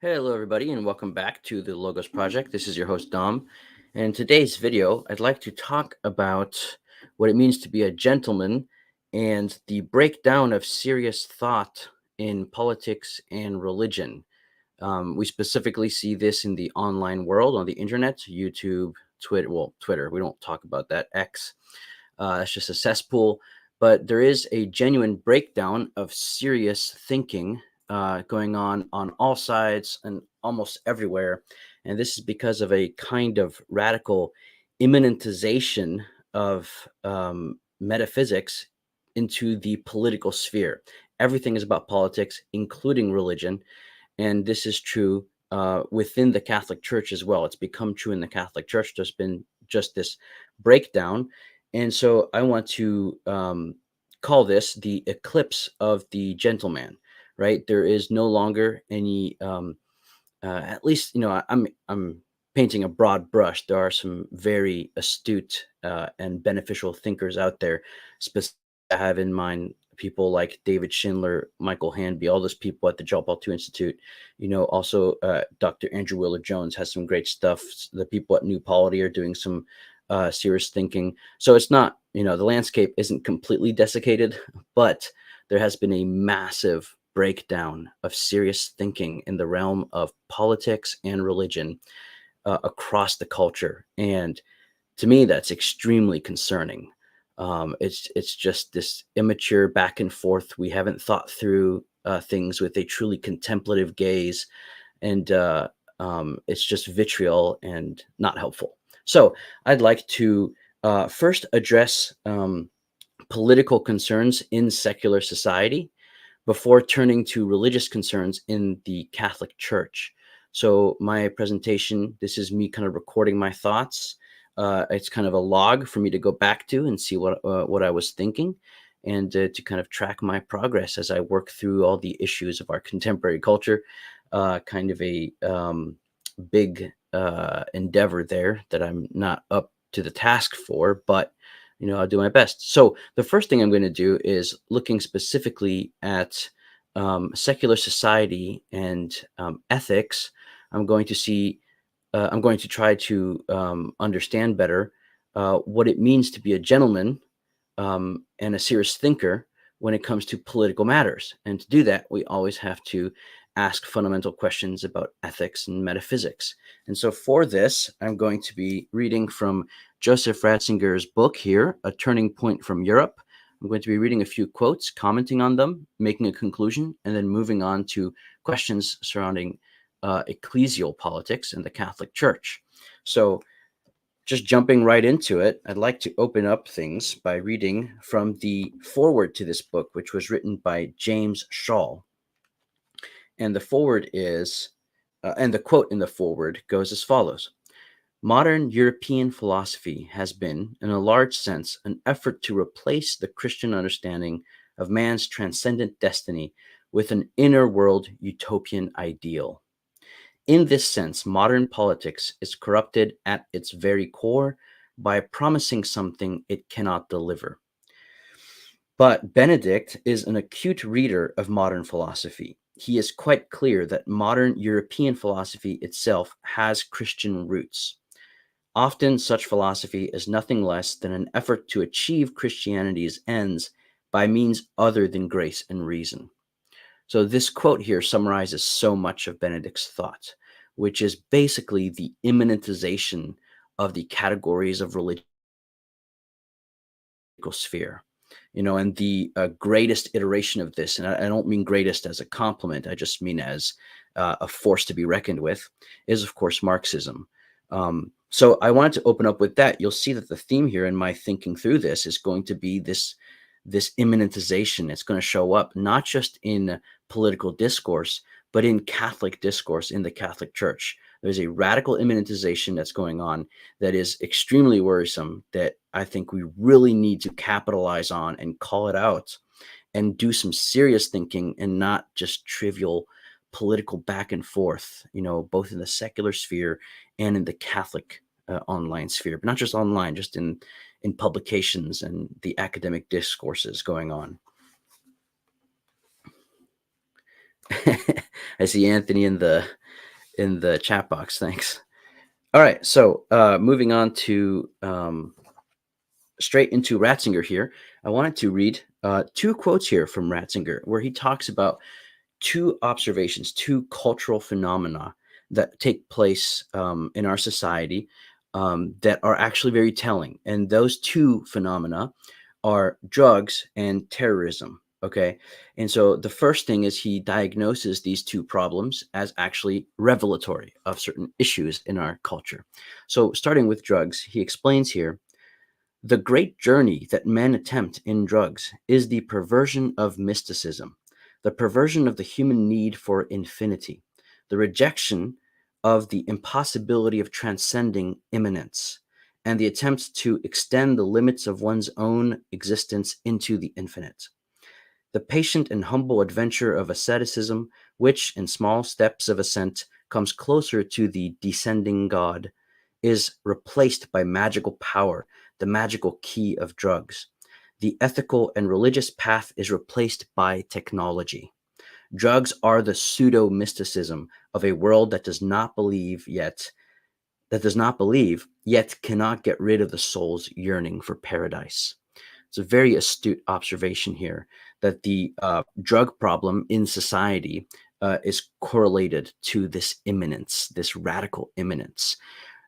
Hello, everybody, and welcome back to the Logos Project. This is your host, Dom. And in today's video, I'd like to talk about what it means to be a gentleman and the breakdown of serious thought in politics and religion. We specifically see this in the online world, on the internet, YouTube, Twitter. Well, Twitter, we don't talk about that, X. It's just a cesspool. But there is a genuine breakdown of serious thinking going on all sides and almost everywhere. And this is because of a kind of radical immanentization of metaphysics into the political sphere. Everything is about politics, including religion. And this is true within the Catholic Church as well. It's become true in the Catholic Church. There's been just this breakdown. And so I want to call this the eclipse of the gentleman, right? There is no longer any, at least, I'm painting a broad brush. There are some very astute and beneficial thinkers out there. Specifically, I have in mind people like David Schindler, Michael Hanby, all those people at the John Paul II Institute. Also Dr. Andrew Willard-Jones has some great stuff. The people at New Polity are doing some serious thinking. So it's not, the landscape isn't completely desiccated, but there has been a massive breakdown of serious thinking in the realm of politics and religion across the culture. And to me, that's extremely concerning. It's just this immature back and forth. We haven't thought through things with a truly contemplative gaze, and it's just vitriol and not helpful. So I'd like to first address political concerns in secular society before turning to religious concerns in the Catholic Church. So my presentation, this is me kind of recording my thoughts. It's kind of a log for me to go back to and see what I was thinking, and to kind of track my progress as I work through all the issues of our contemporary culture. Kind of a big endeavor there that I'm not up to the task for, but I'll do my best. So the first thing I'm going to do is looking specifically at secular society and ethics. I'm going to try to understand better what it means to be a gentleman and a serious thinker when it comes to political matters. And to do that, we always have to ask fundamental questions about ethics and metaphysics. And so for this, I'm going to be reading from Joseph Ratzinger's book here, A Turning Point from Europe. I'm going to be reading a few quotes, commenting on them, making a conclusion, and then moving on to questions surrounding ecclesial politics in the Catholic Church. So just jumping right into it, I'd like to open up things by reading from the foreword to this book, which was written by James Shaw. And the foreword is, and the quote in the foreword goes as follows. Modern European philosophy has been, in a large sense, an effort to replace the Christian understanding of man's transcendent destiny with an inner world utopian ideal. In this sense, modern politics is corrupted at its very core by promising something it cannot deliver. But Benedict is an acute reader of modern philosophy. He is quite clear that modern European philosophy itself has Christian roots. Often such philosophy is nothing less than an effort to achieve Christianity's ends by means other than grace and reason. So this quote here summarizes so much of Benedict's thought, which is basically the immanentization of the categories of religious sphere. And the greatest iteration of this, and I don't mean greatest as a compliment, I just mean as a force to be reckoned with, is of course Marxism. So I wanted to open up with that. You'll see that the theme here in my thinking through this is going to be this immanentization. It's going to show up not just in political discourse, but in Catholic discourse in the Catholic Church. There's a radical immanentization that's going on that is extremely worrisome, that I think we really need to capitalize on and call it out and do some serious thinking and not just trivial political back and forth, both in the secular sphere and in the Catholic online sphere, but not just online, just in publications and the academic discourses going on. I see Anthony in the in the chat box. Thanks. All right, so moving on to straight into Ratzinger here. I wanted to read two quotes here from Ratzinger where he talks about two observations, two cultural phenomena that take place in our society that are actually very telling. And those two phenomena are drugs and terrorism. Okay. And so the first thing is he diagnoses these two problems as actually revelatory of certain issues in our culture. So starting with drugs, he explains here the great journey that men attempt in drugs is the perversion of mysticism, the perversion of the human need for infinity, the rejection of the impossibility of transcending immanence, and the attempt to extend the limits of one's own existence into the infinite. The patient and humble adventure of asceticism, which, in small steps of ascent, comes closer to the descending God, is replaced by magical power, the magical key of drugs. The ethical and religious path is replaced by technology. Drugs are the pseudo mysticism of a world that does not believe, yet cannot get rid of the soul's yearning for paradise. It's a very astute observation here that the drug problem in society is correlated to this immanence, this radical immanence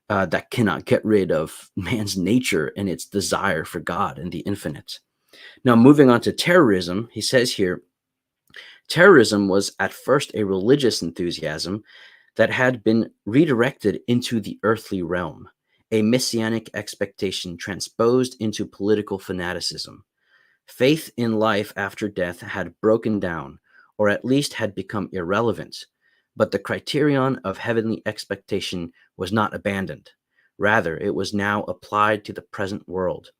that cannot get rid of man's nature and its desire for God and the infinite. Now, moving on to terrorism, he says here terrorism was at first a religious enthusiasm that had been redirected into the earthly realm, a messianic expectation transposed into political fanaticism. Faith in life after death had broken down, or at least had become irrelevant, but the criterion of heavenly expectation was not abandoned. Rather, it was now applied to the present world.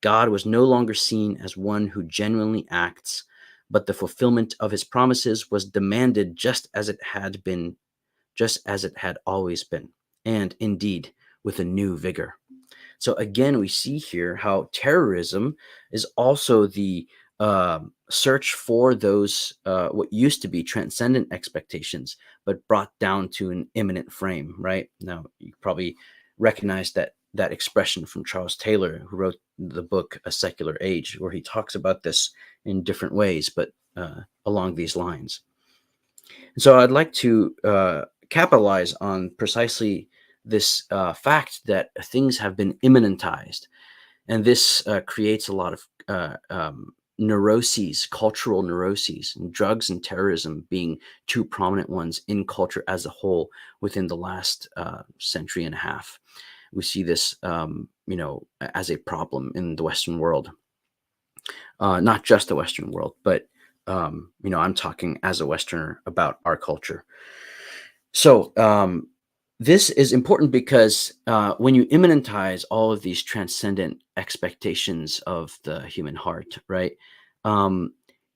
God was no longer seen as one who genuinely acts, but the fulfillment of his promises was demanded just as it had always been, and indeed with a new vigor. So again, we see here how terrorism is also the search for those what used to be transcendent expectations, but brought down to an imminent frame. Right now, you probably recognize that expression from Charles Taylor, who wrote the book A Secular Age, where he talks about this in different ways, but along these lines. So I'd like to capitalize on precisely this fact that things have been immanentized, and this creates a lot of neuroses, cultural neuroses, and drugs and terrorism being two prominent ones in culture as a whole within the last century and a half. We see this, as a problem in the Western world, not just the Western world, but I'm talking as a Westerner about our culture. So this is important because when you immanentize all of these transcendent expectations of the human heart, right,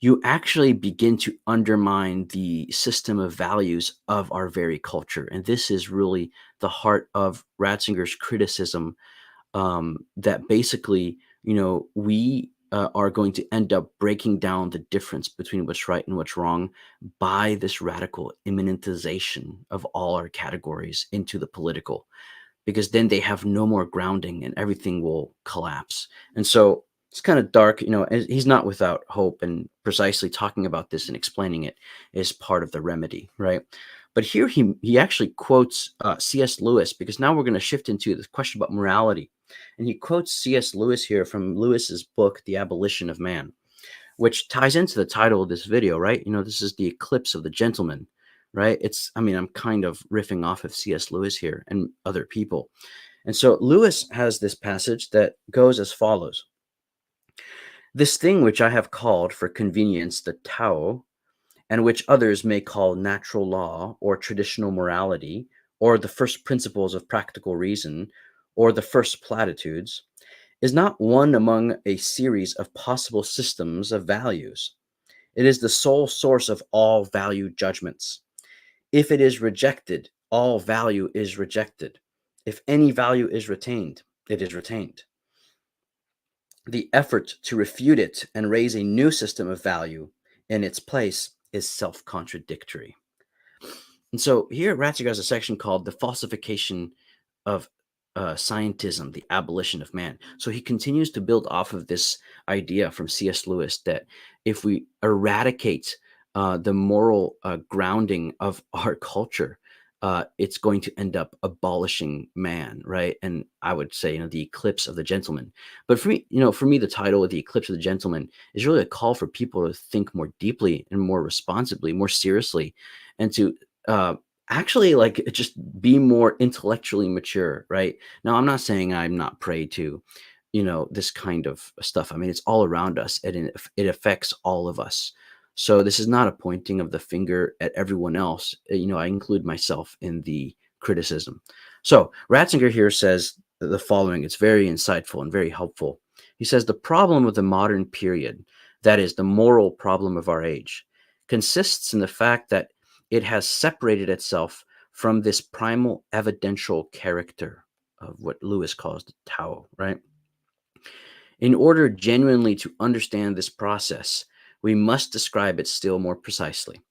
you actually begin to undermine the system of values of our very culture. And this is really the heart of Ratzinger's criticism, that basically, we are going to end up breaking down the difference between what's right and what's wrong by this radical immanentization of all our categories into the political, because then they have no more grounding and everything will collapse. And so it's kind of dark, and he's not without hope, and precisely talking about this and explaining it is part of the remedy, right? But here he actually quotes C.S. Lewis, because now we're going to shift into the question about morality. And he quotes C.S. Lewis here from Lewis's book, The Abolition of Man, which ties into the title of this video, right? This is the eclipse of the gentleman, right? I'm kind of riffing off of C.S. Lewis here and other people. And so Lewis has this passage that goes as follows. This thing which I have called for convenience the Tao, and which others may call natural law or traditional morality, or the first principles of practical reason, or the first platitudes, is not one among a series of possible systems of values. It is the sole source of all value judgments. If it is rejected, all value is rejected. If any value is retained, it is retained. The effort to refute it and raise a new system of value in its place is self-contradictory. And so here, Ratzinger has a section called the falsification of scientism, the abolition of man. So he continues to build off of this idea from C.S. Lewis that if we eradicate the moral grounding of our culture, it's going to end up abolishing man, right? And I would say, the eclipse of the gentleman. But for me, the title of the eclipse of the gentleman is really a call for people to think more deeply and more responsibly, more seriously, and to uh, actually like just be more intellectually mature, right? Now, I'm not saying I'm not prey to, this kind of stuff. I mean, it's all around us and it affects all of us. So this is not a pointing of the finger at everyone else. I include myself in the criticism. So Ratzinger here says the following. It's very insightful and very helpful. He says the problem of the modern period, that is the moral problem of our age, consists in the fact that it has separated itself from this primal evidential character of what Lewis calls the Tao, right? In order genuinely to understand this process, we must describe it still more precisely.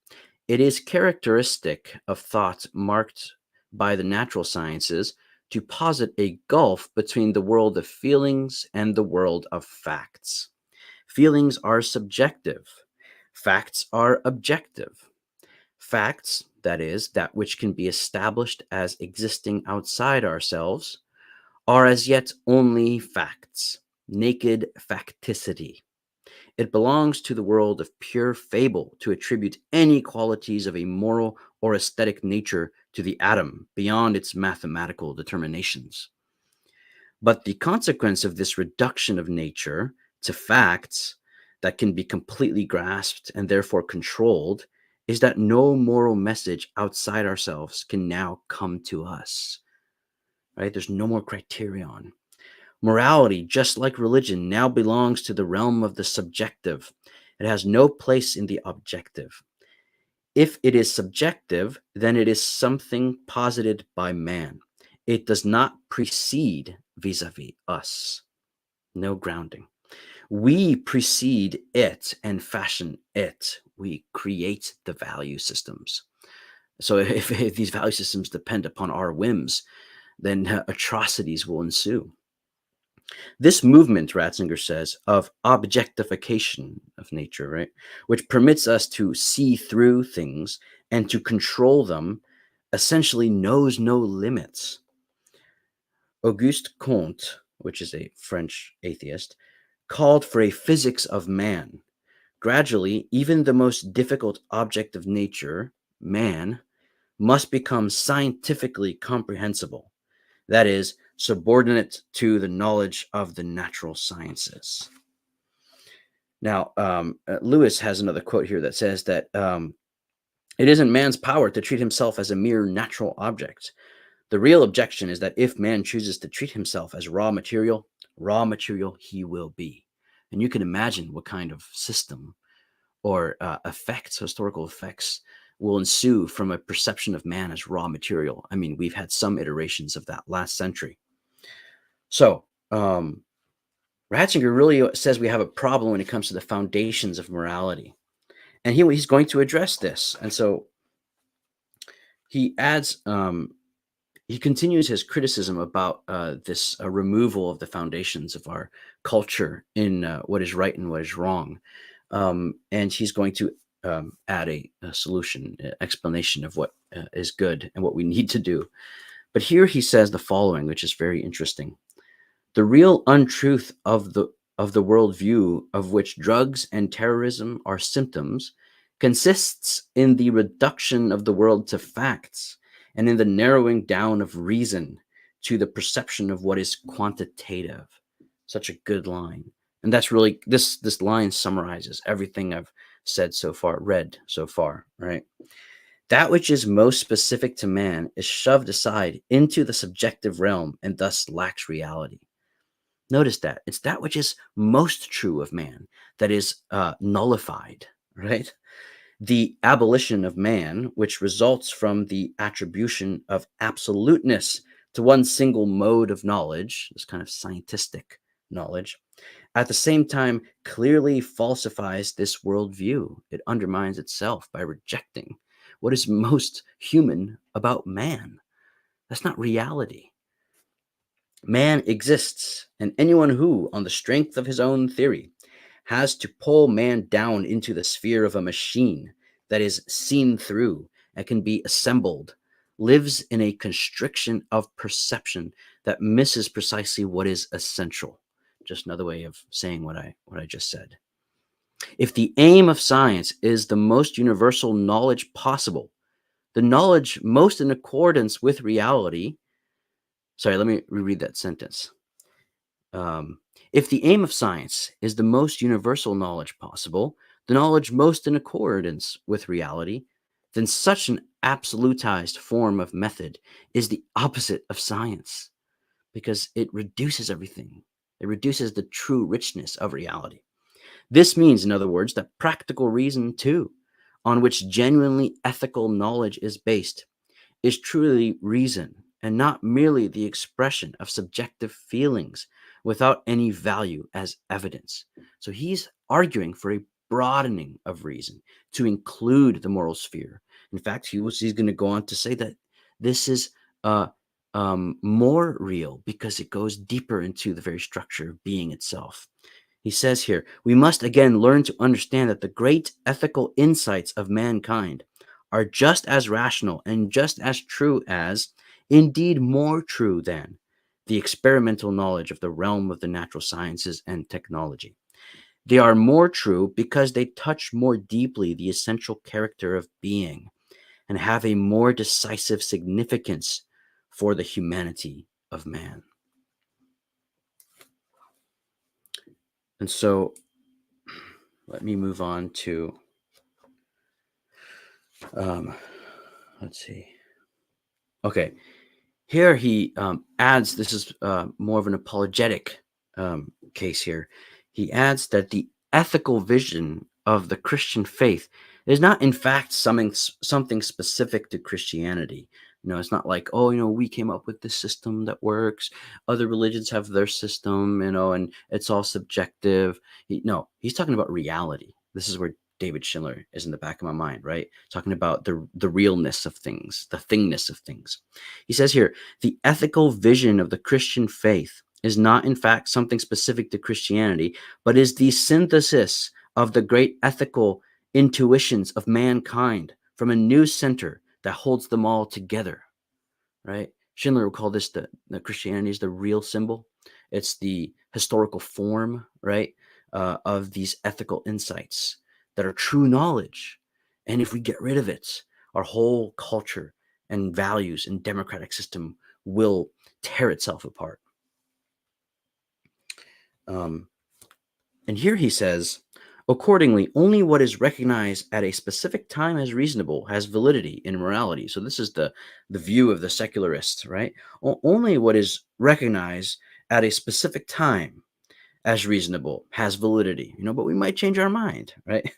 It is characteristic of thought marked by the natural sciences to posit a gulf between the world of feelings and the world of facts. Feelings are subjective, facts are objective. Facts, that is, that which can be established as existing outside ourselves, are as yet only facts, naked facticity. It belongs to the world of pure fable to attribute any qualities of a moral or aesthetic nature to the atom beyond its mathematical determinations. But the consequence of this reduction of nature to facts that can be completely grasped and therefore controlled is that no moral message outside ourselves can now come to us. Right? There's no more criterion. Morality, just like religion, now belongs to the realm of the subjective. It has no place in the objective. If it is subjective, then it is something posited by man. It does not precede vis-a-vis us. No grounding. We precede it and fashion it. We create the value systems. So if these value systems depend upon our whims, then atrocities will ensue. This movement, Ratzinger says, of objectification of nature, right, which permits us to see through things and to control them, essentially knows no limits. Auguste Comte, which is a French atheist, called for a physics of man. Gradually, even the most difficult object of nature, man, must become scientifically comprehensible. That is, subordinate to the knowledge of the natural sciences. Now, Lewis has another quote here that says that it isn't man's power to treat himself as a mere natural object. The real objection is that if man chooses to treat himself as raw material he will be. And you can imagine what kind of system or effects, historical effects, will ensue from a perception of man as raw material. I mean, we've had some iterations of that last century. So, Ratzinger really says we have a problem when it comes to the foundations of morality. And he's going to address this. And so he adds, he continues his criticism about this removal of the foundations of our culture in what is right and what is wrong. And he's going to add a solution, explanation of what is good and what we need to do. But here he says the following, which is very interesting. The real untruth of the worldview of which drugs and terrorism are symptoms consists in the reduction of the world to facts and in the narrowing down of reason to the perception of what is quantitative. Such a good line. And that's really this line summarizes everything I've read so far, right? That which is most specific to man is shoved aside into the subjective realm and thus lacks reality. Notice that it's that which is most true of man that is nullified, right? The abolition of man, which results from the attribution of absoluteness to one single mode of knowledge, this kind of scientific knowledge, at the same time clearly falsifies this worldview. It undermines itself by rejecting what is most human about man. That's not reality. Man exists, and anyone who, on the strength of his own theory, has to pull man down into the sphere of a machine that is seen through and can be assembled, lives in a constriction of perception that misses precisely what is essential. Just another way of saying what I just said. If the aim of science is the most universal knowledge possible, the knowledge most in accordance with reality. Sorry, let me reread that sentence. Um, if the aim of science is the most universal knowledge possible, the knowledge most in accordance with reality, then such an absolutized form of method is the opposite of science because it reduces everything. It reduces the true richness of reality. This means, in other words, that practical reason, too, on which genuinely ethical knowledge is based, is truly reason and not merely the expression of subjective feelings without any value as evidence. So he's arguing for a broadening of reason to include the moral sphere. In fact, he's going to go on to say that this is uh, more real because it goes deeper into the very structure of being itself. He says here, we must again learn to understand that the great ethical insights of mankind are just as rational and just as true as, indeed more true than, the experimental knowledge of the realm of the natural sciences and technology. They are more true because they touch more deeply the essential character of being and have a more decisive significance for the humanity of man. And so let me move on to, let's see. Okay, here he adds, this is more of an apologetic case here. He adds that the ethical vision of the Christian faith is not, in fact, something specific to Christianity. It's not like, oh, we came up with this system that works. Other religions have their system, and it's all subjective. No, he's talking about reality. This is where David Schindler is in the back of my mind, right? Talking about the realness of things, the thingness of things. He says here, the ethical vision of the Christian faith is not, in fact, something specific to Christianity, but is the synthesis of the great ethical intuitions of mankind from a new center that holds them all together, right? Schindler would call this the Christianity is the real symbol. It's the historical form, right, of these ethical insights that are true knowledge. And if we get rid of it, our whole culture and values and democratic system will tear itself apart. And here he says, accordingly, only what is recognized at a specific time as reasonable has validity in morality. So this is the view of the secularists, right? Only what is recognized at a specific time as reasonable has validity, but we might change our mind, right?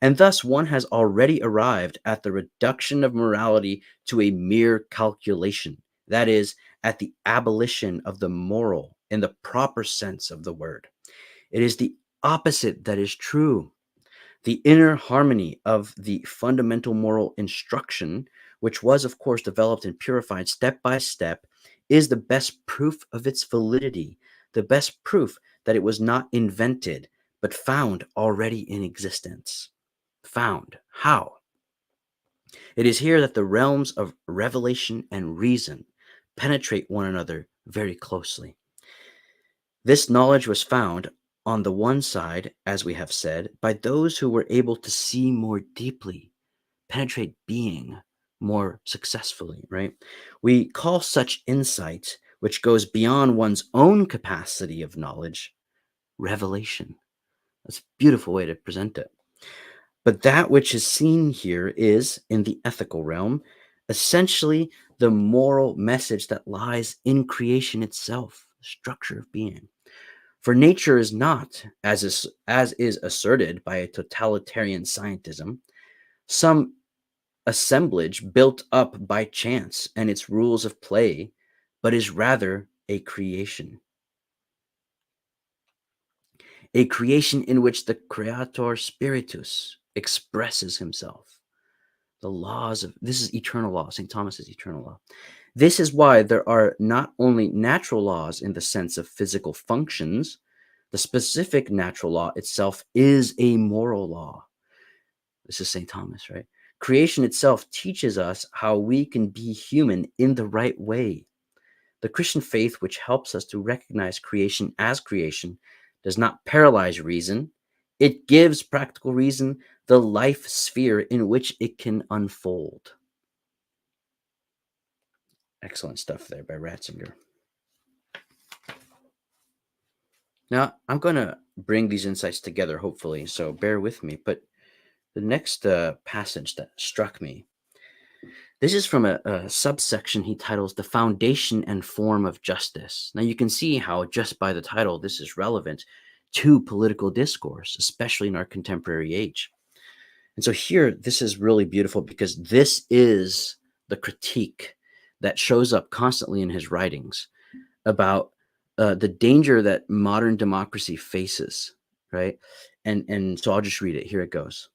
And thus one has already arrived at the reduction of morality to a mere calculation. That is, at the abolition of the moral in the proper sense of the word. It is the opposite that is true. The inner harmony of the fundamental moral instruction, which was, of course, developed and purified step by step, is the best proof of its validity, the best proof that it was not invented, but found already in existence. Found. How? It is here that the realms of revelation and reason penetrate one another very closely. This knowledge was found, on the one side, as we have said, by those who were able to see more deeply, penetrate being more successfully, right? We call such insight, which goes beyond one's own capacity of knowledge, revelation. That's a beautiful way to present it. But that which is seen here is, in the ethical realm, essentially the moral message that lies in creation itself, the structure of being. For nature is not, as is asserted by a totalitarian scientism, some assemblage built up by chance and its rules of play, but is rather a creation. A creation in which the Creator Spiritus expresses himself. The laws of this is eternal law. St. Thomas's eternal law. This is why there are not only natural laws in the sense of physical functions, the specific natural law itself is a moral law. This is St. Thomas, right? Creation itself teaches us how we can be human in the right way. The Christian faith, which helps us to recognize creation as creation, does not paralyze reason. It gives practical reason the life sphere in which it can unfold. Excellent stuff there by Ratzinger. Now, I'm going to bring these insights together, hopefully, so bear with me. But the next passage that struck me, this is from a subsection he titles The Foundation and Form of Justice. Now, you can see how just by the title, this is relevant to political discourse, especially in our contemporary age. And so here, this is really beautiful because this is the critique that shows up constantly in his writings about the danger that modern democracy faces, right? And so I'll just read it. Here it goes.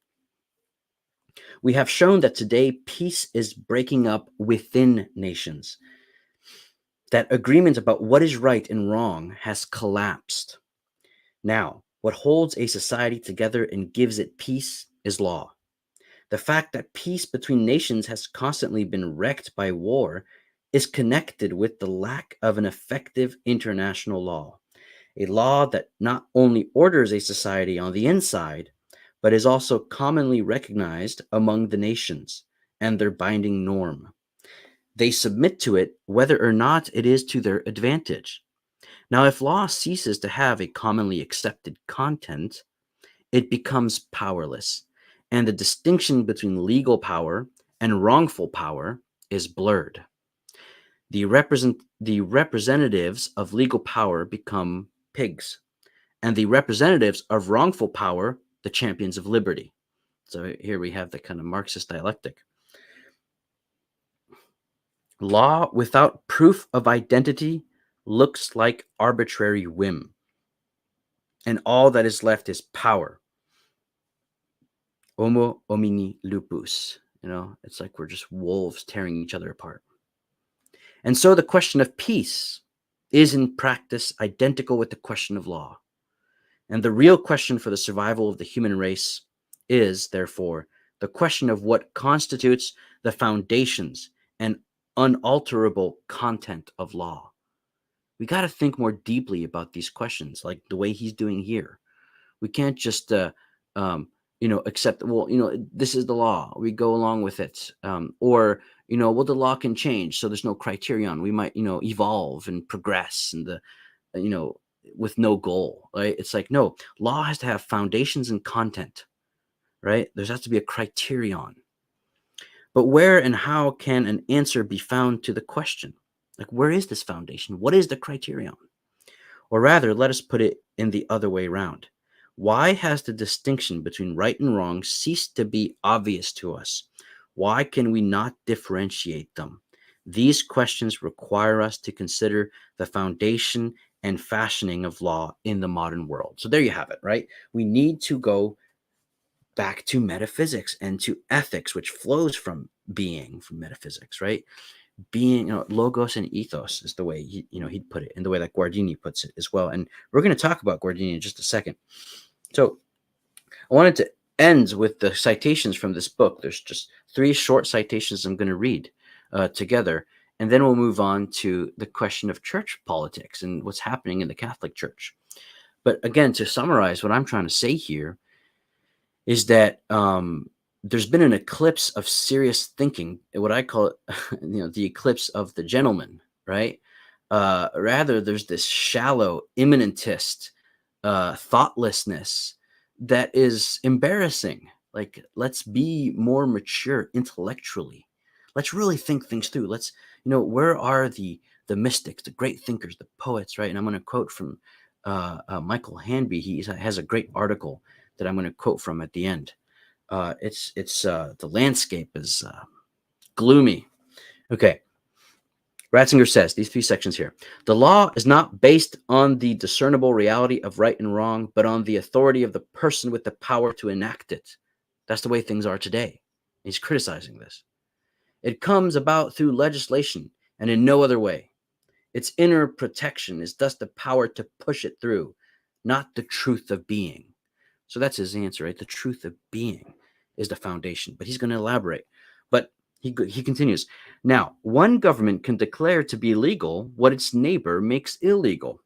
We have shown that today peace is breaking up within nations, that agreement about what is right and wrong has collapsed. Now, what holds a society together and gives it peace is law. The fact that peace between nations has constantly been wrecked by war is connected with the lack of an effective international law, a law that not only orders a society on the inside, but is also commonly recognized among the nations and their binding norm. They submit to it whether or not it is to their advantage. Now, if law ceases to have a commonly accepted content, it becomes powerless, and the distinction between legal power and wrongful power is blurred. The representatives of legal power become pigs, and the representatives of wrongful power, the champions of liberty. So here we have the kind of Marxist dialectic. Law without proof of identity looks like arbitrary whim, and all that is left is power. Homo homini lupus. It's like we're just wolves tearing each other apart. And so the question of peace is in practice identical with the question of law. And the real question for the survival of the human race is, therefore, the question of what constitutes the foundations and unalterable content of law. We got to think more deeply about these questions, like the way he's doing here. We can't just, accept, this is the law. We go along with it. Or the law can change, so there's no criterion. We might, evolve and progress and with no goal, right? It's like, no, law has to have foundations and content, right? There has to be a criterion. But where and how can an answer be found to the question? Like, where is this foundation? What is the criterion? Or rather, let us put it in the other way around. Why has the distinction between right and wrong ceased to be obvious to us? Why can we not differentiate them? These questions require us to consider the foundation and fashioning of law in the modern world. So there you have it, right? We need to go back to metaphysics and to ethics, which flows from being, from metaphysics, right? Being, logos and ethos is the way he'd put it, and the way that Guardini puts it as well. And we're going to talk about Guardini in just a second. So I wanted to end with the citations from this book. There's just 3 short citations I'm going to read together, and then we'll move on to the question of church politics and what's happening in the Catholic Church. But again, to summarize, what I'm trying to say here is that there's been an eclipse of serious thinking, what I call it, the eclipse of the gentleman, right? Rather, there's this shallow, immanentist thoughtlessness that is embarrassing. Like, let's be more mature intellectually. Let's really think things through. Let's, where are the mystics, the great thinkers, the poets, right? And I'm going to quote from Michael Hanby. He has a great article that I'm going to quote from at the end. It's the landscape is gloomy. Okay. Ratzinger says, these 3 sections here, the law is not based on the discernible reality of right and wrong, but on the authority of the person with the power to enact it. That's the way things are today. He's criticizing this. It comes about through legislation and in no other way. Its inner protection is thus the power to push it through, not the truth of being. So that's his answer, right? The truth of being is the foundation, but he's going to elaborate. But he continues. Now, one government can declare to be legal what its neighbor makes illegal.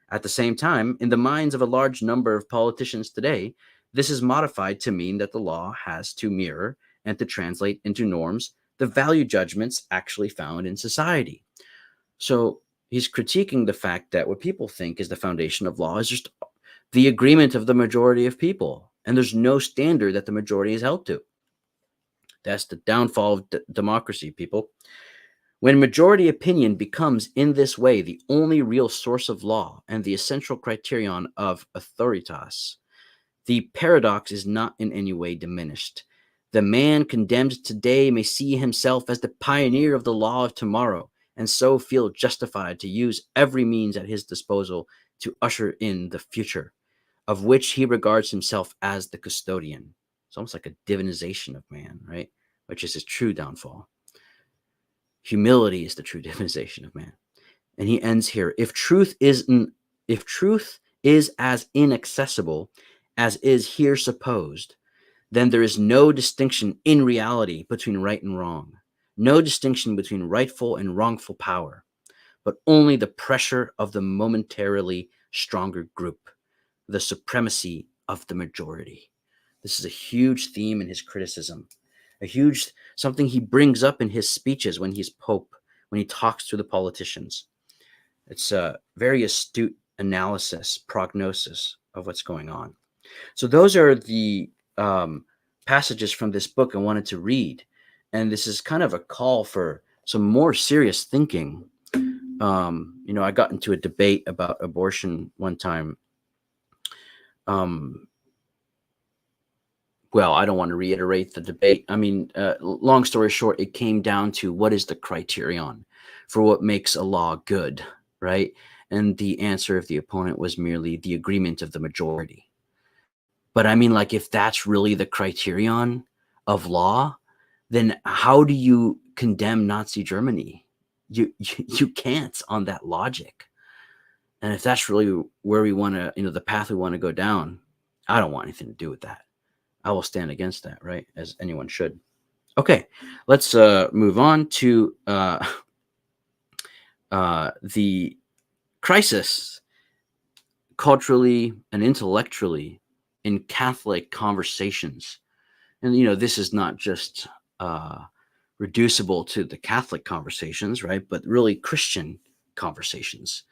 At the same time, in the minds of a large number of politicians today, this is modified to mean that the law has to mirror and to translate into norms the value judgments actually found in society. So he's critiquing the fact that what people think is the foundation of law is just the agreement of the majority of people, and there's no standard that the majority is held to. That's the downfall of democracy, people. When majority opinion becomes in this way the only real source of law and the essential criterion of authoritas, the paradox is not in any way diminished. The man condemned today may see himself as the pioneer of the law of tomorrow, and so feel justified to use every means at his disposal to usher in the future, of which he regards himself as the custodian. It's almost like a divinization of man, right? Which is his true downfall. Humility is the true divinization of man. And he ends here. If truth is as inaccessible as is here supposed, then there is no distinction in reality between right and wrong, no distinction between rightful and wrongful power, but only the pressure of the momentarily stronger group, the supremacy of the majority. This is a huge theme in his criticism, a huge something he brings up in his speeches when he's Pope, when he talks to the politicians. It's a very astute analysis, prognosis of what's going on. So those are the passages from this book I wanted to read. And this is kind of a call for some more serious thinking. I got into a debate about abortion one time. Well, I don't want to reiterate the debate. I mean, long story short, it came down to what is the criterion for what makes a law good, right? And the answer of the opponent was merely the agreement of the majority. But I mean, like, if that's really the criterion of law, then how do you condemn Nazi Germany? You can't on that logic. And if that's really where we want to, the path we want to go down, I don't want anything to do with that. I will stand against that, right? As anyone should. Okay, let's move on to the crisis culturally and intellectually in Catholic conversations. And, this is not just reducible to the Catholic conversations, right? But really Christian conversations.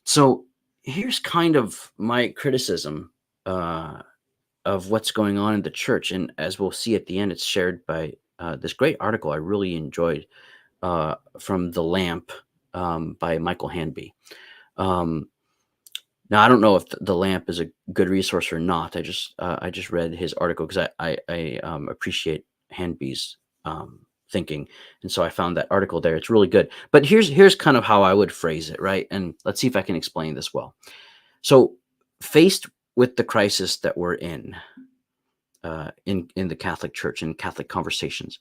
So here's kind of my criticism of what's going on in the church. And as we'll see at the end, it's shared by this great article I really enjoyed from The Lamp by Michael Hanby. Now, I don't know if The Lamp is a good resource or not. I just read his article because I appreciate Hanby's thinking, and so I found that article there. It's really good. But here's kind of how I would phrase it, right? And let's see if I can explain this well. So, faced with the crisis that we're in the Catholic Church and Catholic conversations,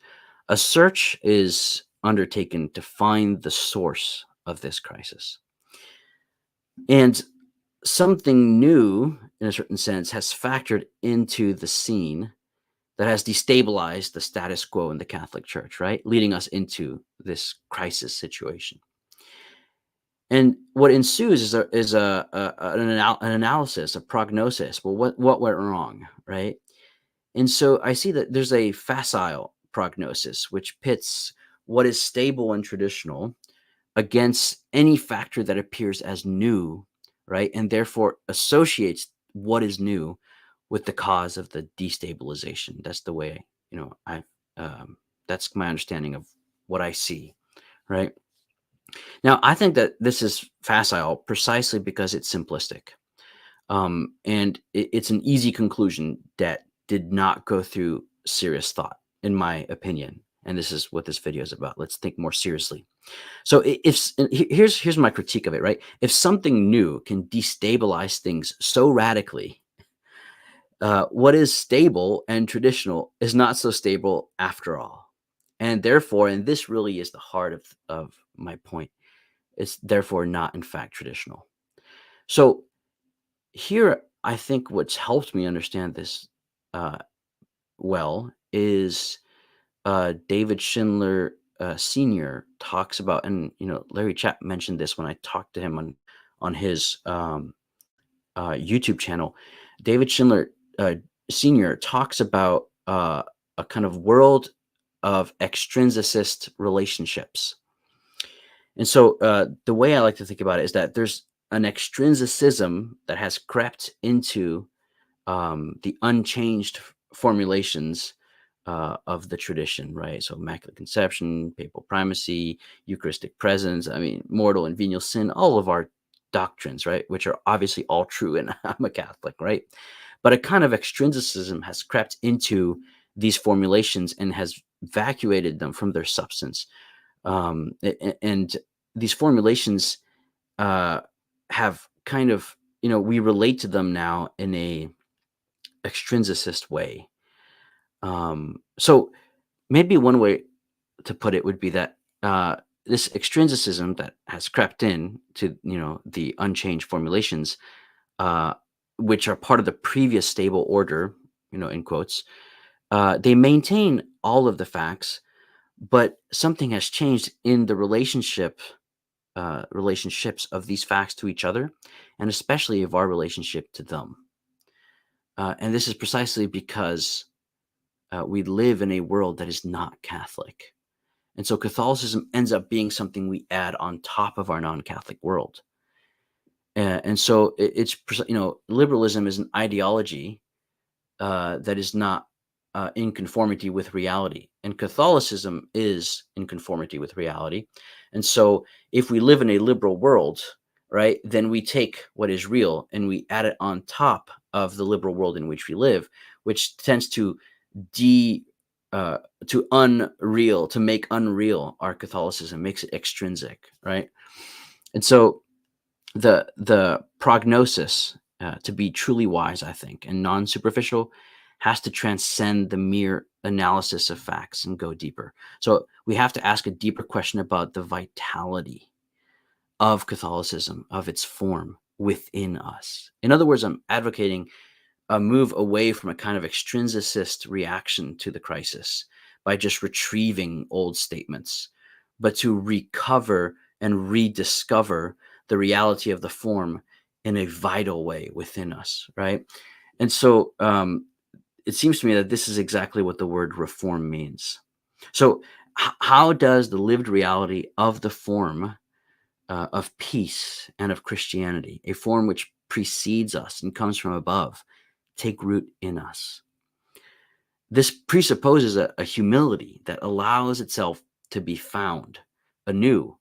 a search is undertaken to find the source of this crisis. And something new, in a certain sense, has factored into the scene that has destabilized the status quo in the Catholic Church, right? Leading us into this crisis situation. And what ensues is an analysis, a prognosis. Well, what went wrong, right? And so I see that there's a facile prognosis, which pits what is stable and traditional against any factor that appears as new, right? And therefore associates what is new with the cause of the destabilization. That's the way, that's my understanding of what I see, right? Now, I think that this is facile precisely because it's simplistic. And it's an easy conclusion that did not go through serious thought, in my opinion. And this is what this video is about. Let's think more seriously. So here's my critique of it, right? If something new can destabilize things so radically, What is stable and traditional is not so stable after all. And therefore, and this really is the heart of my point, it's therefore not in fact traditional. So here, I think what's helped me understand this uh, well is David Schindler Sr. talks about, and Larry Chap mentioned this when I talked to him on his YouTube channel. David Schindler Sr. talks about a kind of world of extrinsicist relationships. And so the way I like to think about it is that there's an extrinsicism that has crept into the unchanged formulations of the tradition, right? So Immaculate Conception, Papal Primacy, Eucharistic Presence, I mean, mortal and venial sin, all of our doctrines, right? Which are obviously all true, and I'm a Catholic, right? But a kind of extrinsicism has crept into these formulations and has vacuated them from their substance. And these formulations uh, have kind of, we relate to them now in a extrinsicist way. So maybe one way to put it would be that this extrinsicism that has crept in to the unchanged formulations, uh, which are part of the previous stable order, in quotes, they maintain all of the facts, but something has changed in the relationships of these facts to each other, and especially of our relationship to them. And this is precisely because we live in a world that is not Catholic. And so Catholicism ends up being something we add on top of our non Catholic world. And so liberalism is an ideology that is not in conformity with reality. And Catholicism is in conformity with reality. And so if we live in a liberal world, right, then we take what is real and we add it on top of the liberal world in which we live, which tends de uh, to make unreal our Catholicism, makes it extrinsic, right? And so the prognosis to be truly wise, I think, and non-superficial, has to transcend the mere analysis of facts and go deeper. So we have to ask a deeper question about the vitality of Catholicism, of its form within us. In other words, I'm advocating a move away from a kind of extrinsicist reaction to the crisis by just retrieving old statements, but to recover and rediscover the reality of the form in a vital way within us, right? And so it seems to me that this is exactly what the word reform means. So, how does the lived reality of the form of peace and of Christianity, a form which precedes us and comes from above, take root in us? This presupposes a humility that allows itself to be found anew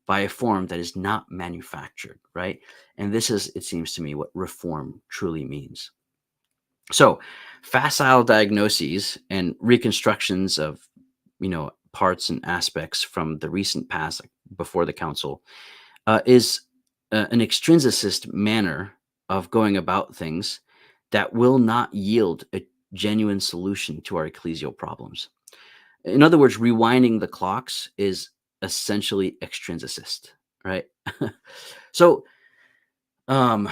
by a form that is not manufactured, right? And this is, it seems to me, what reform truly means. So, facile diagnoses and reconstructions of, parts and aspects from the recent past, like before the council, is an extrinsicist manner of going about things that will not yield a genuine solution to our ecclesial problems. In other words, rewinding the clocks is essentially extrinsicist, right? So, um,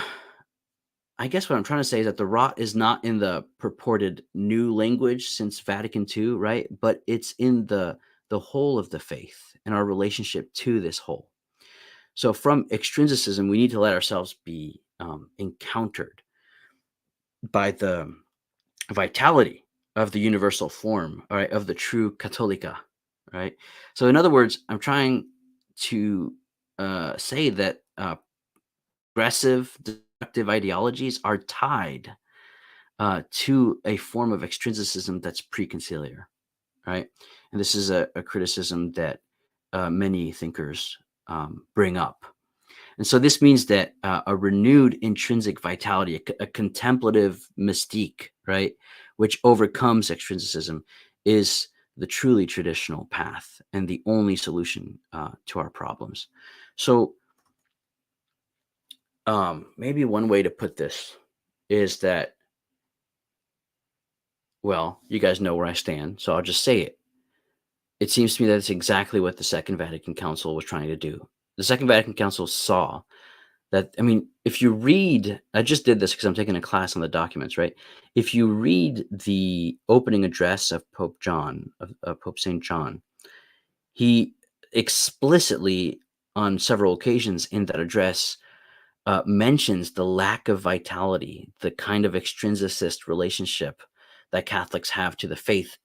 I guess what I'm trying to say is that the rot is not in the purported new language since Vatican II, right? But it's in the whole of the faith and our relationship to this whole. So from extrinsicism, we need to let ourselves be encountered by the vitality of the universal form, all right, of the true Catholica, right? So in other words, I'm trying to say that progressive, destructive ideologies are tied to a form of extrinsicism that's preconciliar, right? And this is a criticism that many thinkers bring up. And so this means that a renewed intrinsic vitality, a contemplative mystique, right, which overcomes extrinsicism, is the truly traditional path and the only solution to our problems. So maybe one way to put this is that Well, you guys know where I stand, so I'll just say it. It seems to me that it's exactly what the Second Vatican Council was trying to do. The Second Vatican Council saw that, I mean, if you read, I just did this because I'm taking a class on the documents, right? If you read the opening address of Pope John, of Pope St. John, he explicitly, on several occasions in that address, mentions the lack of vitality, the kind of extrinsicist relationship that Catholics have to the faith,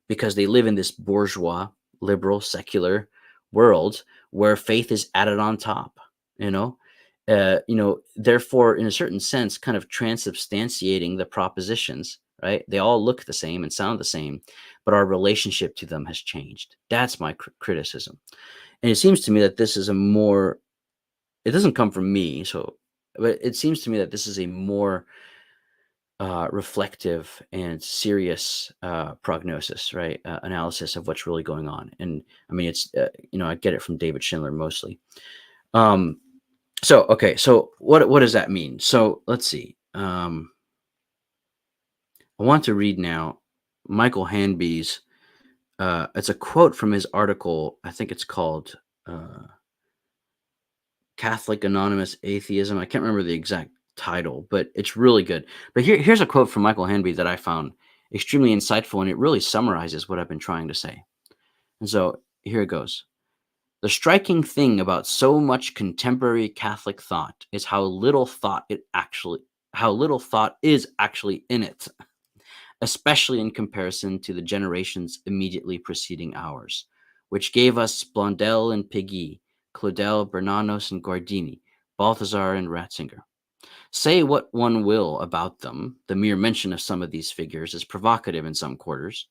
because they live in this bourgeois, liberal, secular world where faith is added on top, you know? Therefore, in a certain sense, kind of transubstantiating the propositions, right? They all look the same and sound the same, but our relationship to them has changed. That's my criticism. And it seems to me that this is a more, it doesn't come from me, so, but it seems to me that this is a more reflective and serious prognosis, right? Analysis of what's really going on. And I mean, it's, I get it from David Schindler mostly. So what does that mean? So let's see. I want to read now Michael Hanby's, it's a quote from his article. I think it's called Catholic Anonymous Atheism. I can't remember the exact title, but it's really good. But here's a quote from Michael Hanby that I found extremely insightful, and it really summarizes what I've been trying to say. And so here it goes. The striking thing about so much contemporary Catholic thought is how little thought is actually in it, especially in comparison to the generations immediately preceding ours, which gave us Blondel and Piggy, Claudel, Bernanos and Guardini, Balthazar and Ratzinger. Say what one will about them, the mere mention of some of these figures is provocative in some quarters,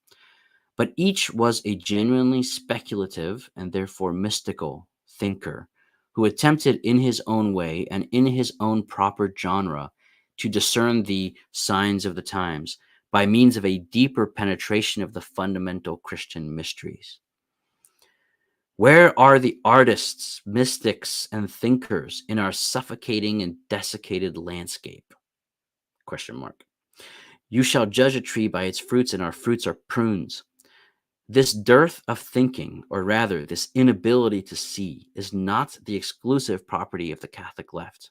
but each was a genuinely speculative and therefore mystical thinker who attempted in his own way and in his own proper genre to discern the signs of the times by means of a deeper penetration of the fundamental Christian mysteries. Where are the artists, mystics, and thinkers in our suffocating and desiccated landscape? Question mark. You shall judge a tree by its fruits, and our fruits are prunes. This dearth of thinking, or rather this inability to see, is not the exclusive property of the Catholic left.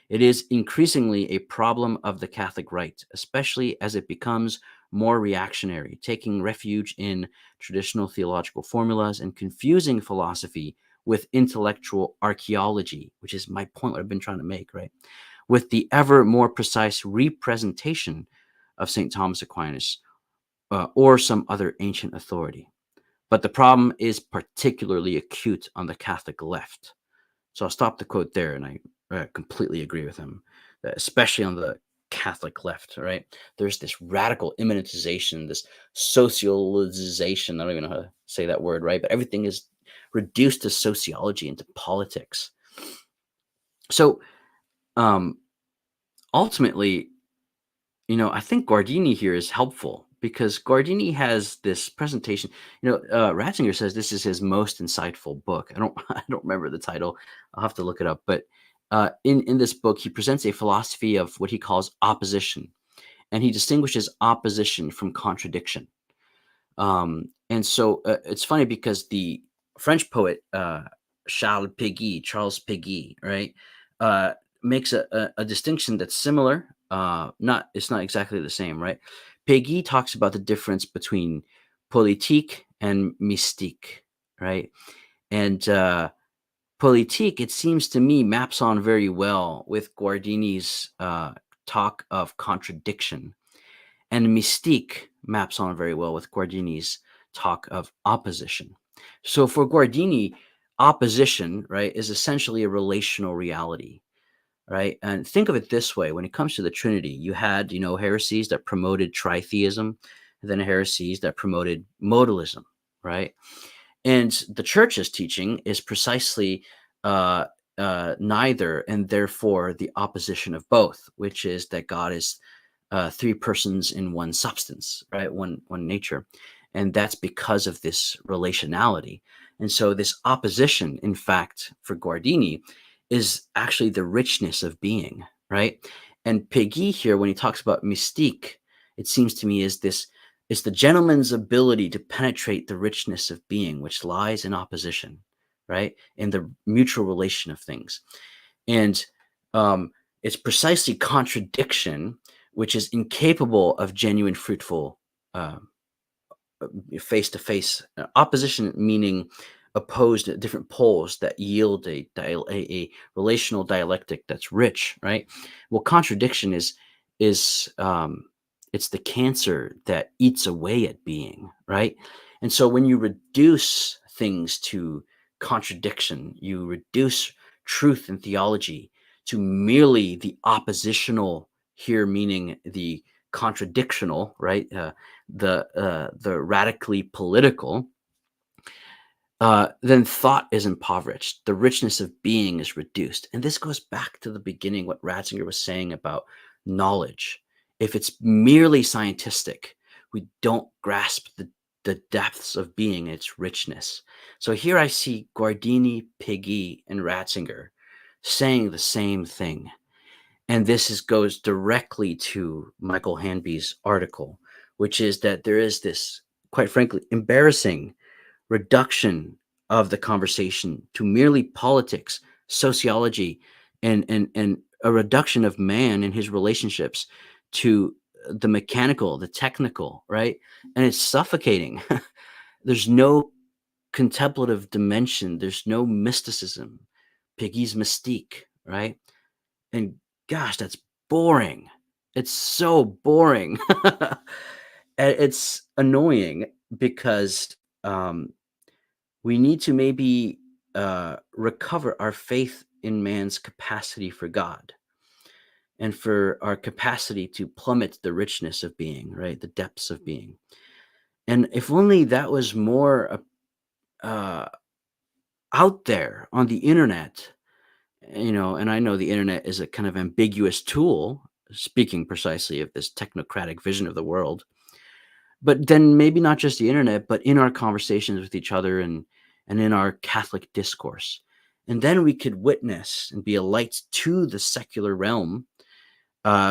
It is increasingly a problem of the Catholic right, especially as it becomes more reactionary, taking refuge in traditional theological formulas and confusing philosophy with intellectual archaeology, which is my point, what I've been trying to make, right? With the ever more precise representation of St. Thomas Aquinas or some other ancient authority. But the problem is particularly acute on the Catholic left. So I'll stop the quote there, and I completely agree with him, especially on the Catholic left, right? There's this radical immanentization, this socialization. I don't even know how to say that word, right? But everything is reduced to sociology and to politics. So ultimately, I think Guardini here is helpful because Guardini has this presentation. Ratzinger says this is his most insightful book. I don't remember the title. I'll have to look it up. But in this book, he presents a philosophy of what he calls opposition, and he distinguishes opposition from contradiction. And so it's funny because the French poet Charles Péguy, right, makes a distinction that's similar. It's not exactly the same, right? Péguy talks about the difference between politique and mystique, right? And politique, it seems to me, maps on very well with Guardini's talk of contradiction. And mystique maps on very well with Guardini's talk of opposition. So for Guardini, opposition, right, is essentially a relational reality, right? And think of it this way: when it comes to the Trinity, you had, heresies that promoted tritheism, and then heresies that promoted modalism, right? And the church's teaching is precisely neither, and therefore the opposition of both, which is that God is three persons in one substance, right? One nature. And that's because of this relationality. And so this opposition, in fact, for Guardini, is actually the richness of being, right? And Péguy here, when he talks about mystique, it seems to me, is this: it's the gentleman's ability to penetrate the richness of being, which lies in opposition, right? In the mutual relation of things. And it's precisely contradiction which is incapable of genuine, fruitful uh, face-to-face opposition, meaning opposed at different poles that yield a relational dialectic that's rich, right? Well, contradiction is it's the cancer that eats away at being, right? And so when you reduce things to contradiction, you reduce truth and theology to merely the oppositional, here meaning the contradictional, right? The radically political, then thought is impoverished. The richness of being is reduced. And this goes back to the beginning, what Ratzinger was saying about knowledge. If it's merely scientific, we don't grasp the depths of being, its richness. So here I see Guardini, Piggy, and Ratzinger saying the same thing. And goes directly to Michael Hanby's article, which is that there is this, quite frankly, embarrassing reduction of the conversation to merely politics, sociology, and a reduction of man and his relationships to the mechanical, the technical, right? And it's suffocating. There's no contemplative dimension. There's no mysticism. Piggy's mystique, right? And gosh, that's boring. It's so boring. And it's annoying because we need to maybe recover our faith in man's capacity for God and for our capacity to plummet the richness of being, right? The depths of being. And if only that was more uh, out there on the internet, and I know the internet is a kind of ambiguous tool, speaking precisely of this technocratic vision of the world, but then maybe not just the internet, but in our conversations with each other and in our Catholic discourse. And then we could witness and be a light to the secular realm,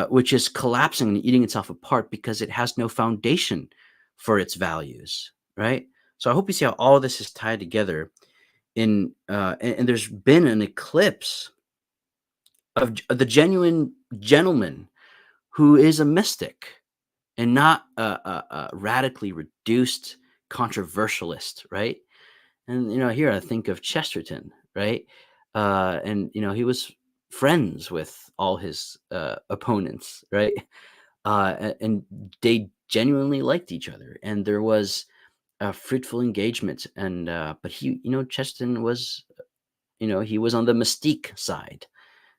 which is collapsing and eating itself apart because it has no foundation for its values, right? So I hope you see how all this is tied together. And there's been an eclipse of the genuine gentleman who is a mystic and not a radically reduced controversialist, right? And here I think of Chesterton, right? And he was friends with all his opponents, right? And they genuinely liked each other, and there was a fruitful engagement. And but Chesterton was, he was on the mystique side,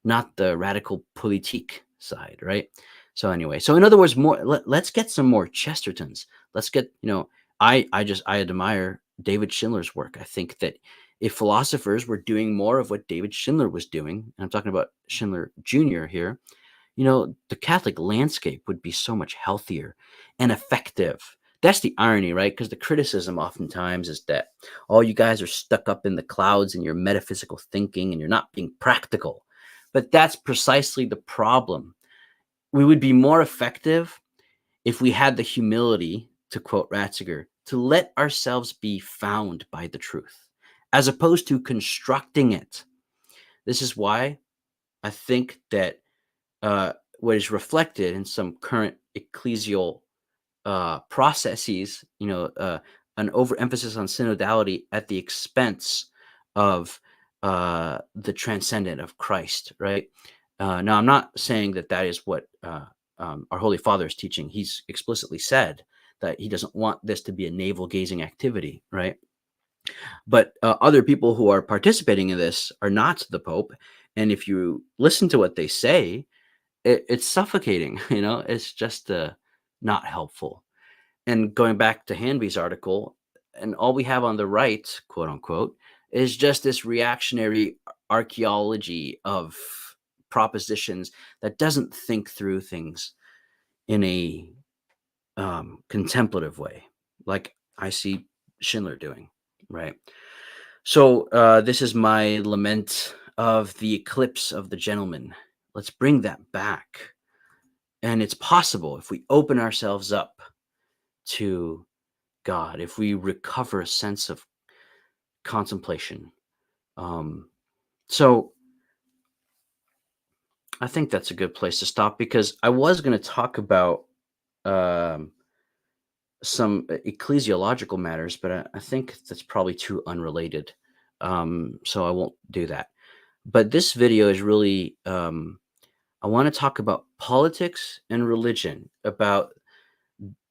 not the radical politique side, right? So anyway, so in other words, let's get some more Chestertons. Let's get, I admire David Schindler's work. I think that if philosophers were doing more of what David Schindler was doing, and I'm talking about Schindler Jr. here, the Catholic landscape would be so much healthier and effective. That's the irony, right? Because the criticism oftentimes is that, oh, you guys are stuck up in the clouds in your metaphysical thinking and you're not being practical. But that's precisely the problem. We would be more effective if we had the humility, to quote Ratzinger, to let ourselves be found by the truth, as opposed to constructing it. This is why I think that what is reflected in some current ecclesial processes, an overemphasis on synodality at the expense of the transcendent of Christ, right? Now, I'm not saying that is what our Holy Father is teaching. He's explicitly said that he doesn't want this to be a navel-gazing activity, right? But other people who are participating in this are not the Pope. And if you listen to what they say, it's suffocating, it's just not helpful. And going back to Hanby's article, and all we have on the right, quote unquote, is just this reactionary archaeology of propositions that doesn't think through things in a contemplative way, like I see Schindler doing, right? So this is my lament of the eclipse of the gentleman. Let's bring that back. And it's possible if we open ourselves up to God, if we recover a sense of contemplation. So I think that's a good place to stop, because I was going to talk about um, some ecclesiological matters, but I think that's probably too unrelated. So I won't do that. But this video is really, I want to talk about politics and religion, about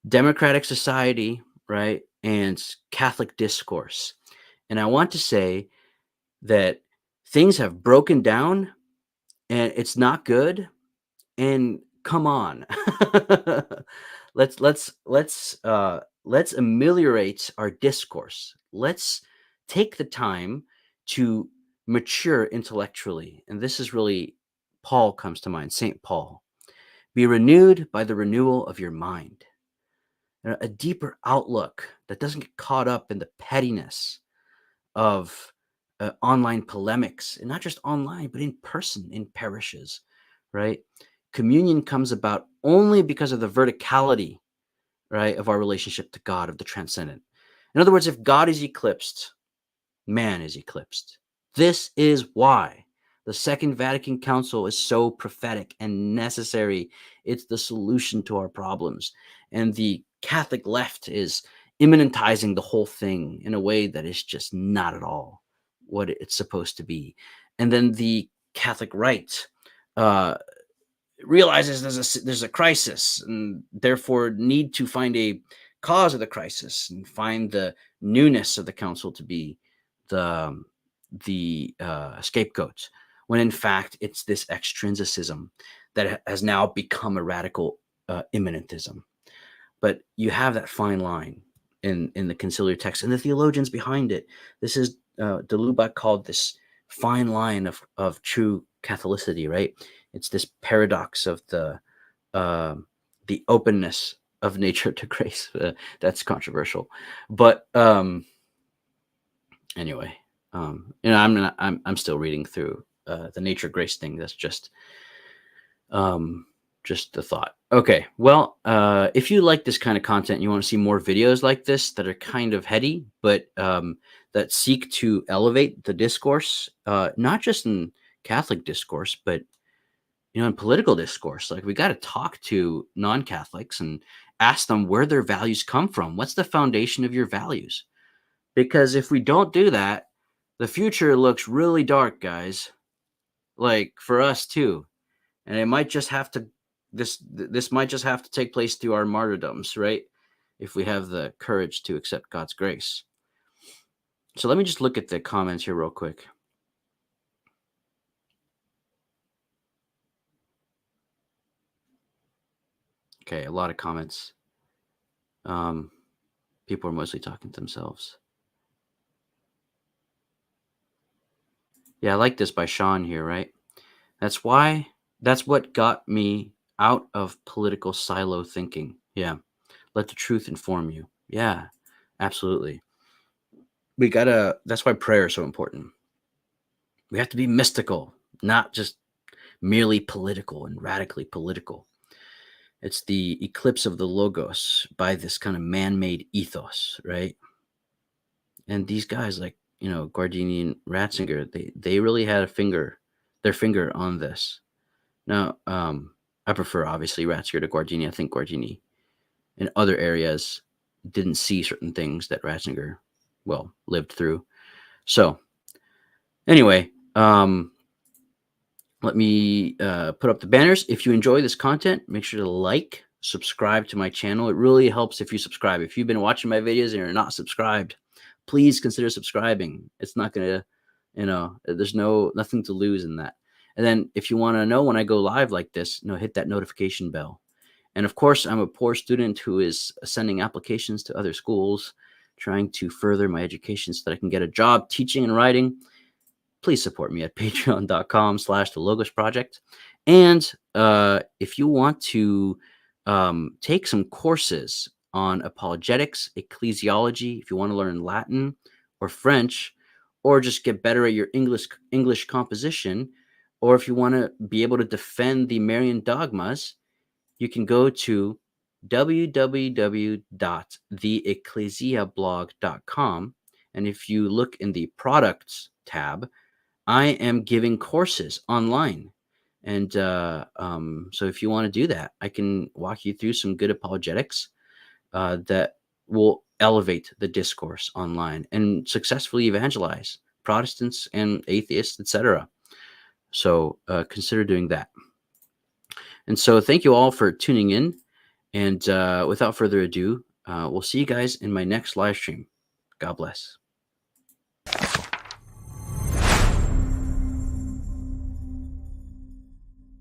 democratic society, right? And Catholic discourse. And I want to say that things have broken down and it's not good. And come on. Let's ameliorate our discourse. Let's take the time to mature intellectually. And this is really, Paul comes to mind, St. Paul. Be renewed by the renewal of your mind. A deeper outlook that doesn't get caught up in the pettiness of online polemics, and not just online, but in person, in parishes, right? Communion comes about only because of the verticality, right, of our relationship to God, of the transcendent. In other words, if God is eclipsed, man is eclipsed. This is why the Second Vatican Council is so prophetic and necessary. It's the solution to our problems. And the Catholic left is immanentizing the whole thing in a way that is just not at all what it's supposed to be. And then the Catholic right uh, realizes there's a crisis, and therefore need to find a cause of the crisis and find the newness of the council to be the scapegoat, when in fact it's this extrinsicism that has now become a radical immanentism. But you have that fine line in the conciliar text and the theologians behind it. This is de Lubac called this fine line of true Catholicity, right? It's this paradox of uh, the openness of nature to grace. That's controversial, but anyway, I'm still reading through the nature grace thing. That's just a thought. Okay, well, if you like this kind of content, you want to see more videos like this that are kind of heady, but that seek to elevate the discourse, not just in Catholic discourse, but in political discourse. Like, we got to talk to non-Catholics and ask them where their values come from. What's the foundation of your values? Because if we don't do that, the future looks really dark, guys. Like, for us too. And it might just have to this might just have to take place through our martyrdoms, right? If we have the courage to accept God's grace. So let me just look at the comments here real quick. Okay, a lot of comments. People are mostly talking to themselves. Yeah, I like this by Sean here, right? That's what got me out of political silo thinking. Yeah. Let the truth inform you. Yeah, absolutely. That's why prayer is so important. We have to be mystical, not just merely political and radically political. It's the eclipse of the logos by this kind of man-made ethos, right? And these guys like, Guardini and Ratzinger, they really had their finger on this. Now, I prefer obviously Ratzinger to Guardini. I think Guardini in other areas didn't see certain things that Ratzinger, lived through. So anyway, let me put up the banners. If you enjoy this content, make sure to like, subscribe to my channel. It really helps if you subscribe. If you've been watching my videos and you're not subscribed, please consider subscribing. It's not going to, there's nothing to lose in that. And then if you want to know when I go live like this, hit that notification bell. And of course, I'm a poor student who is sending applications to other schools, trying to further my education so that I can get a job teaching and writing. Please support me at patreon.com/the Logos Project. And if you want to take some courses on apologetics, ecclesiology, if you want to learn Latin or French, or just get better at your English composition, or if you want to be able to defend the Marian dogmas, you can go to www.theecclesiablog.com. And if you look in the products tab, I am giving courses online. And so if you want to do that, I can walk you through some good apologetics that will elevate the discourse online and successfully evangelize Protestants and atheists, etc. So consider doing that. And so thank you all for tuning in. And without further ado, we'll see you guys in my next live stream. God bless.